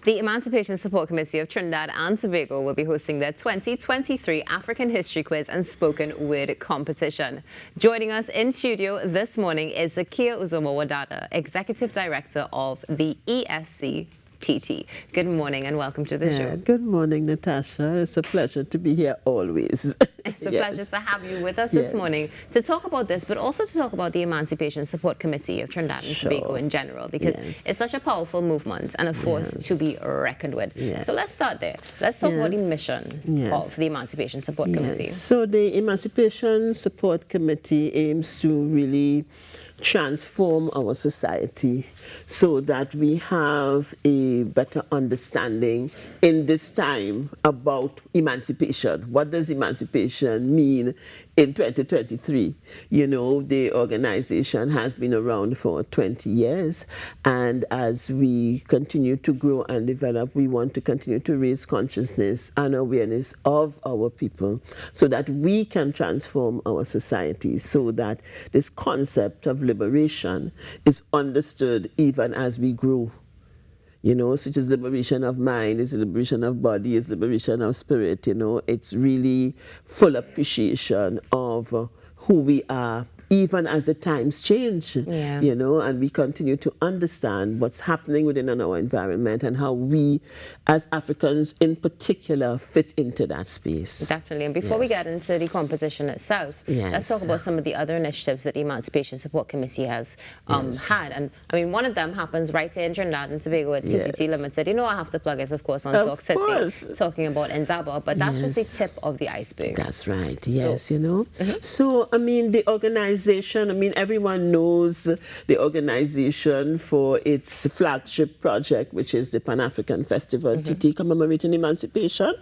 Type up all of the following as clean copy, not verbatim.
The Emancipation Support Committee of Trinidad and Tobago will be hosting their 2023 African History Quiz and Spoken Word Competition. Joining us in studio this morning is Zakiya Uzoma-Wadada, Executive Director of the ESCTT. Good morning and welcome to the show. Good morning, Natasha. It's a pleasure to be here always. It's a pleasure to have you with us this morning to talk about this, but also to talk about the Emancipation Support Committee of Trinidad and Tobago in general, because it's such a powerful movement and a force to be reckoned with. So let's start there. Let's talk about the mission of the Emancipation Support Committee. So the Emancipation Support Committee aims to really transform our society so that we have a better understanding in this time about emancipation. What does emancipation mean in 2023? You know, the organization has been around for 20 years, and as we continue to grow and develop, we want to continue to raise consciousness and awareness of our people so that we can transform our society, so that this concept of liberation is understood even as we grow. You know, such as liberation of mind, is liberation of body, is liberation of spirit. You know, it's really full appreciation of who we are, even as the times change, you know, and we continue to understand what's happening within our environment and how we, as Africans in particular, fit into that space. Definitely. And before we get into the competition itself, let's talk about some of the other initiatives that the Emancipation Support Committee has had. And I mean, one of them happens right here in Trinidad and Tobago at TTT Limited. You know, I have to plug it, of course, on Talk City, talking about Indaba, but that's just the tip of the iceberg. That's right. Yes, you know. So, I mean, the organization, I mean, everyone knows the organization for its flagship project, which is the Pan-African Festival, TT Commemorating Emancipation,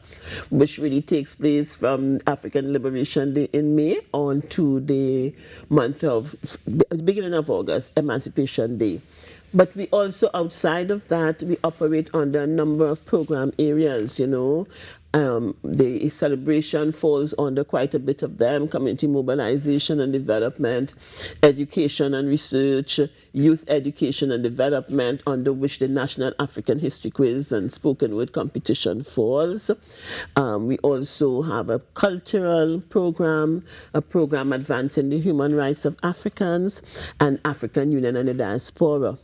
which really takes place from African Liberation Day in May on to the beginning of August, Emancipation Day. But we also, outside of that, we operate under a number of program areas, you know. The celebration falls under quite a bit of them: community mobilization and development, education and research, youth education and development, under which the National African History Quiz and Spoken Word Competition falls. We also have a cultural program, a program advancing the human rights of Africans, and African Union and the Diaspora.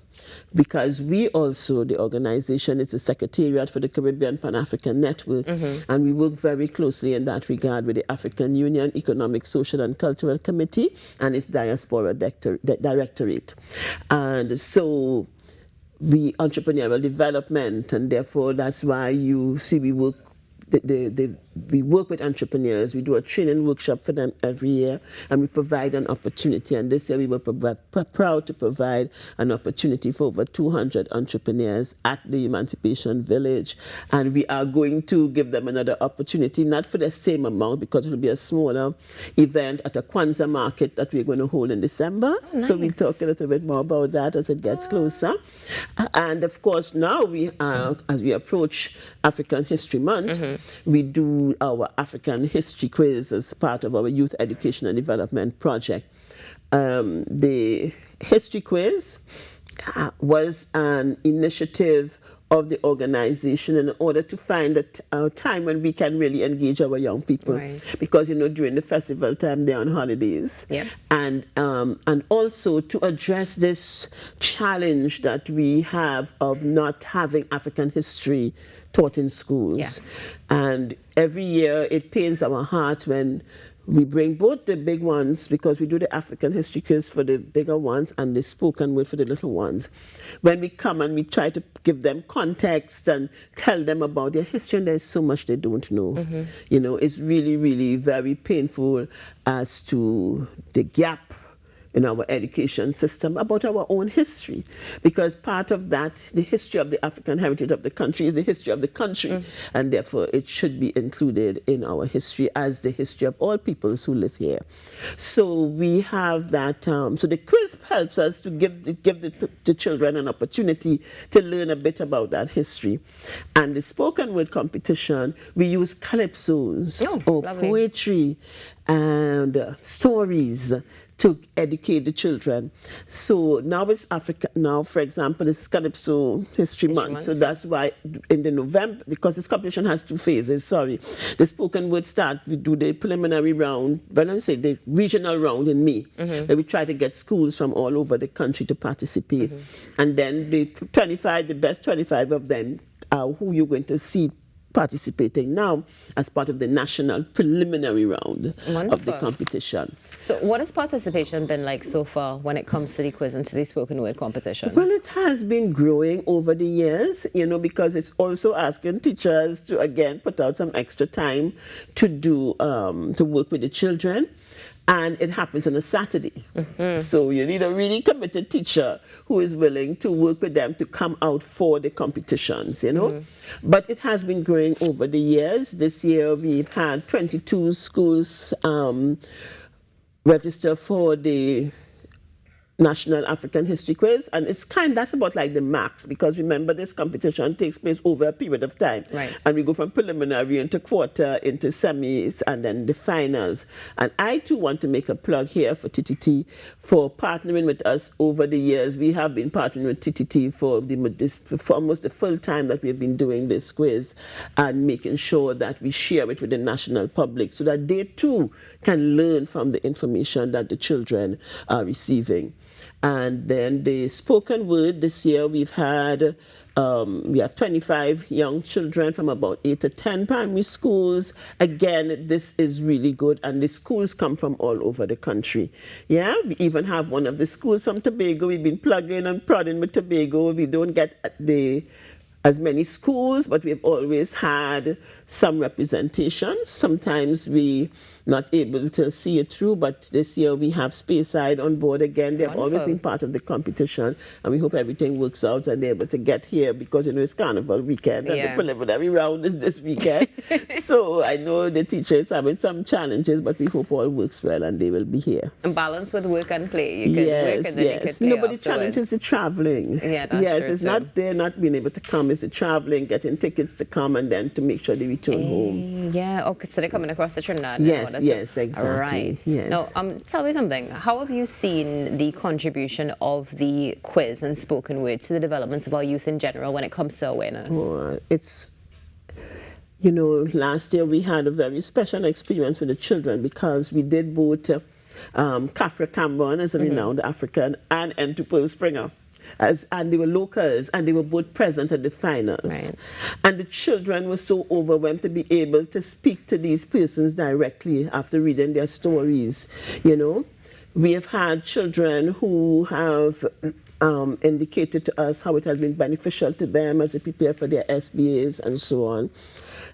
Because we also, the organization, is the Secretariat for the Caribbean Pan-African Network, and we work very closely in that regard with the African Union Economic, Social and Cultural Committee and its Diaspora Directorate. And so we entrepreneurial development, and therefore that's why you see we work we work with entrepreneurs. We do a training workshop for them every year, and we provide an opportunity. And this year we were proud to provide an opportunity for over 200 entrepreneurs at the Emancipation Village. And we are going to give them another opportunity, not for the same amount, because it will be a smaller event at a Kwanzaa market that we're going to hold in December. So we'll talk a little bit more about that as it gets closer. And of course, now we are, as we approach African History Month, we do our African History Quiz as part of our Youth Education and Development Project. The History Quiz was an initiative of the organization in order to find a time when we can really engage our young people, because, you know, during the festival time they're on holidays, and also to address this challenge that we have of not having African history taught in schools. And every year it pains our heart when we bring both the big ones, because we do the African History Quiz for the bigger ones and the spoken word for the little ones. When we come and we try to give them context and tell them about their history, and there's so much they don't know. You know, it's really, really very painful as to the gap in our education system about our own history, because part of that, the history of the African heritage of the country, is the history of the country, and therefore it should be included in our history as the history of all peoples who live here. So we have that, so the quiz helps us to give the children an opportunity to learn a bit about that history. And the spoken word competition, we use calypsos or poetry and stories to educate the children. So now it's Africa. Now, for example, it's Calypso History Month. So that's why in the November, because this competition has 2 phases, sorry. The spoken word start, we do the preliminary round, but let me say the regional round in May, where we try to get schools from all over the country to participate. And then the best 25 of them are who you're going to see participating now as part of the national preliminary round of the competition. So what has participation been like so far when it comes to the quiz and to the spoken word competition? Well, it has been growing over the years, because it's also asking teachers to, again, put out some extra time to do, to work with the children. And it happens on a Saturday. So you need a really committed teacher who is willing to work with them to come out for the competitions, But it has been growing over the years. This year we've had 22 schools register for the National African History Quiz, and that's about like the max, because remember this competition takes place over a period of time, and we go from preliminary into quarter, into semis, and then the finals. And I too want to make a plug here for TTT for partnering with us over the years. We have been partnering with TTT for almost the full time that we've been doing this quiz, and making sure that we share it with the national public so that they too can learn from the information that the children are receiving. And then the spoken word, this year we have 25 young children from about 8 to 10 primary schools. Again, this is really good, and the schools come from all over the country. Yeah, we even have one of the schools from Tobago. We've been plugging and prodding with Tobago. We don't get as many schools, but we've always had some representation. Sometimes we not able to see it through, but this year we have Speyside on board again. They've always been part of the competition, and we hope everything works out and they're able to get here, because it's Carnival weekend and the preliminary round is this weekend. So I know the teacher is having some challenges, but we hope all works well and they will be here. And balance with work and play. You can work and then you can play Nobody challenges the traveling. It's not they're not being able to come, it's the traveling, getting tickets to come, and then to make sure they return home. Okay, so they're coming across the Trinidad. Yes, exactly. Right. Yes. Now, tell me something. How have you seen the contribution of the quiz and spoken word to the developments of our youth in general when it comes to awareness? Well, it's, last year we had a very special experience with the children, because we did both Kafra Cameron as a renowned African and N2 Springer. And they were locals, and they were both present at the finals. And the children were so overwhelmed to be able to speak to these persons directly after reading their stories. We have had children who have indicated to us how it has been beneficial to them as they prepare for their SBAs and so on.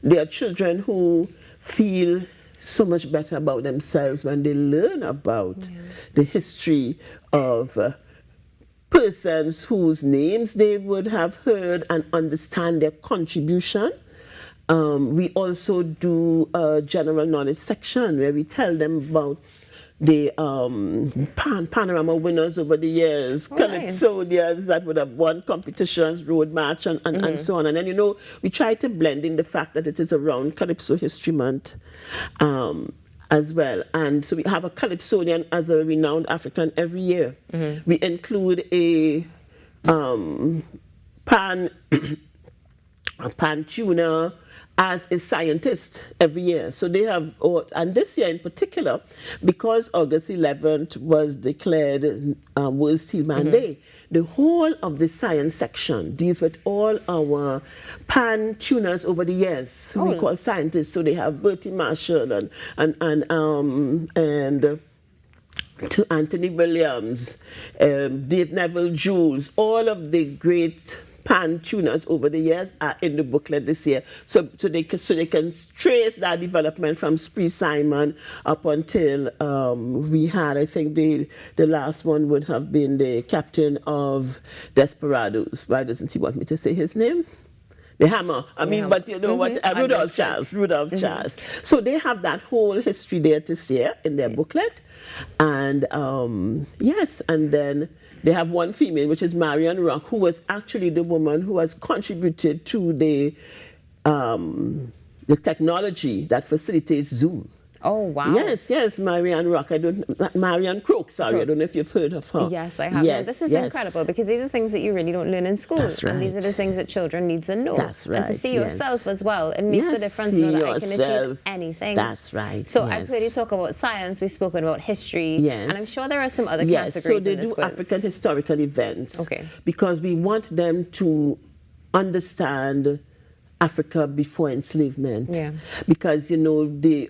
There are children who feel so much better about themselves when they learn about the history of persons whose names they would have heard and understand their contribution. We also do a general knowledge section where we tell them about the panorama winners over the years, Calypsonians that would have won competitions, road march, and so on. And then, we try to blend in the fact that it is around Calypso History Month as well. And so we have a Calypsonian as a renowned African every year. We include a pan tuner as a scientist every year. So they have, and this year in particular, because August 11th was declared World Steelman Day, the whole of the science section deals with all our pan tuners over the years, who we call scientists. So they have Bertie Marshall and to Anthony Williams, Dave Neville Jules, all of the great pan tuners over the years are in the booklet this year, so they can trace that development from Spree Simon up until we had, I think the last one would have been the captain of Desperados. Why doesn't he want me to say his name? The Hammer. But you know what? Rudolph Charles. So they have that whole history there to see in their booklet. And yes, and then they have one female, which is Marian Rock, who was actually the woman who has contributed to the technology that facilitates Zoom. Oh, wow. Yes, Marianne Rock. Marianne Crook, sorry, I don't know if you've heard of her. Yes, I have. Yes, this is incredible because these are things that you really don't learn in school. That's right. And these are the things that children need to know. That's right. And to see yourself as well. It makes a difference to know that I can achieve anything. That's right. So I've heard you talk about science, we've spoken about history. Yes. And I'm sure there are some other categories. So they in this do quiz. African historical events. Okay. Because we want them to understand Africa before enslavement. Yeah. Because, you know, the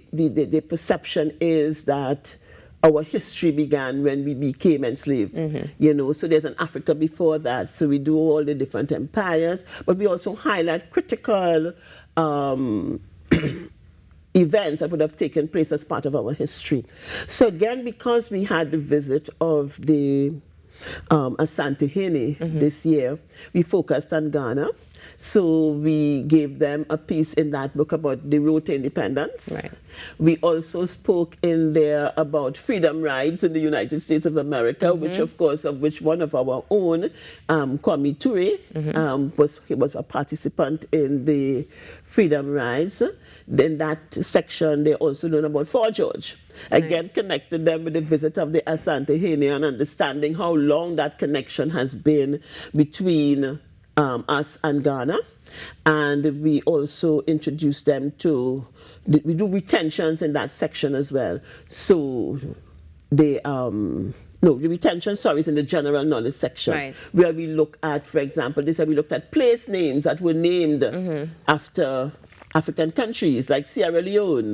perception is that our history began when we became enslaved, you know, so there's an Africa before that. So we do all the different empires, but we also highlight critical events that would have taken place as part of our history. So again, because we had the visit of the Asante Hene this year, we focused on Ghana. So we gave them a piece in that book about the road to independence. Right. We also spoke in there about freedom rides in the United States of America, which of course, of which one of our own, Kwame Ture, was a participant in the freedom rides. Then that section, they also learned about Fort George. Again, connected them with the visit of the Asante Hene and understanding how long that connection has been between us and Ghana. And we also introduced them to, we do retentions in that section as well. So the retention, is in the general knowledge section, where we look at, for example, we looked at place names that were named after African countries like Sierra Leone,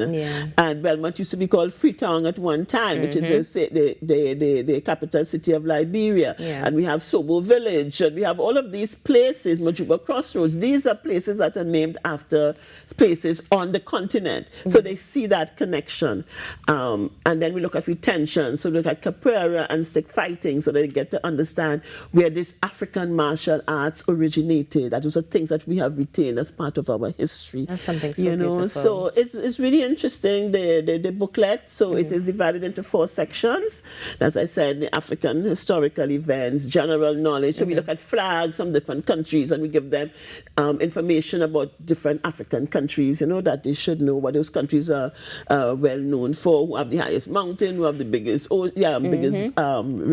and Belmont used to be called Freetown at one time, which is the capital city of Liberia. And we have Sobo Village, and we have all of these places, Majuba Crossroads. These are places that are named after places on the continent. So they see that connection. And then we look at retention, so we look at capoeira and stick fighting, so they get to understand where this African martial arts originated. Those are things that we have retained as part of our history. Something so beautiful. So it's really interesting, the booklet. So it is divided into 4 sections. As I said, the African historical events, general knowledge. So we look at flags from different countries and we give them information about different African countries, you know, that they should know what those countries are well known for, who have the highest mountain, who have the biggest,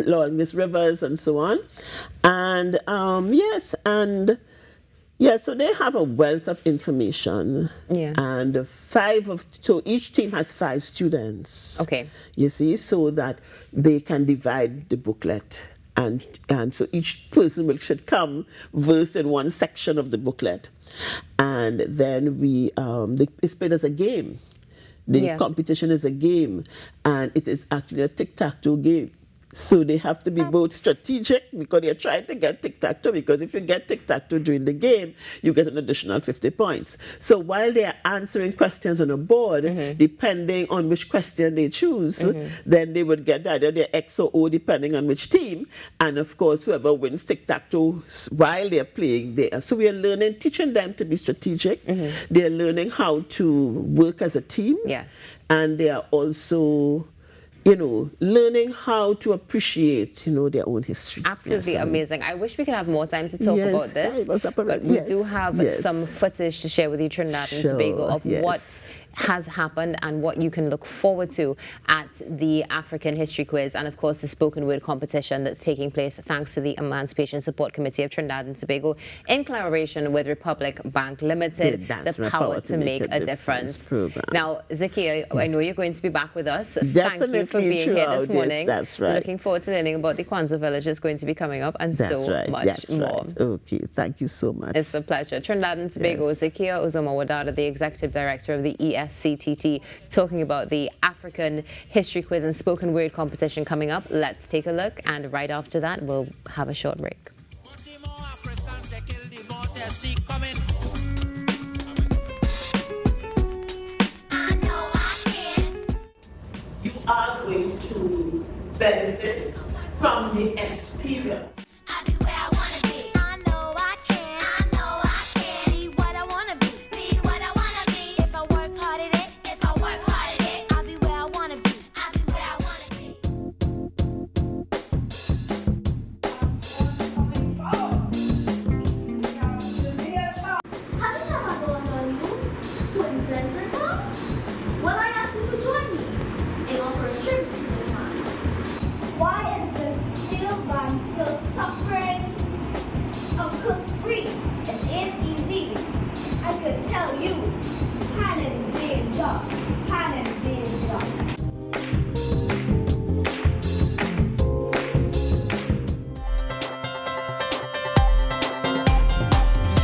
longest rivers, and so on. And so they have a wealth of information. And so each team has 5 students. Okay. You see, so that they can divide the booklet. And so each person should come versed in one section of the booklet. And then it's played as a game. The competition is a game. And it is actually a tic-tac-toe game. So they have to be both strategic, because they're trying to get tic-tac-toe, because if you get tic-tac-toe during the game, you get an additional 50 points. So while they are answering questions on a board, depending on which question they choose, then they would get either their X or O, depending on which team. And of course, whoever wins tic-tac-toe while they're playing there. So we are teaching them to be strategic. They're learning how to work as a team. Yes. And they are also, you know, learning how to appreciate, you know, their own history. Absolutely amazing. I wish we could have more time to talk about this, but we do have some footage to share with you, Trinidad and Tobago, of what has happened and what you can look forward to at the African History Quiz, and of course the spoken word competition that's taking place thanks to the Emancipation Support Committee of Trinidad and Tobago in collaboration with Republic Bank Limited, the power to make a difference program. Now, Zakiya, I know you're going to be back with us. Thank you for being here this morning. That's right. Looking forward to learning about the Kwanzaa village that's going to be coming up, and much more. Okay, thank you so much. It's a pleasure. Trinidad and Tobago, Zakiya Uzoma-Wadada, the Executive Director of the ESCTT, talking about the African History Quiz and spoken word competition coming up. Let's take a look, and right after that, we'll have a short break. You are going to benefit from the experience. Well, I asked you to join me. Cause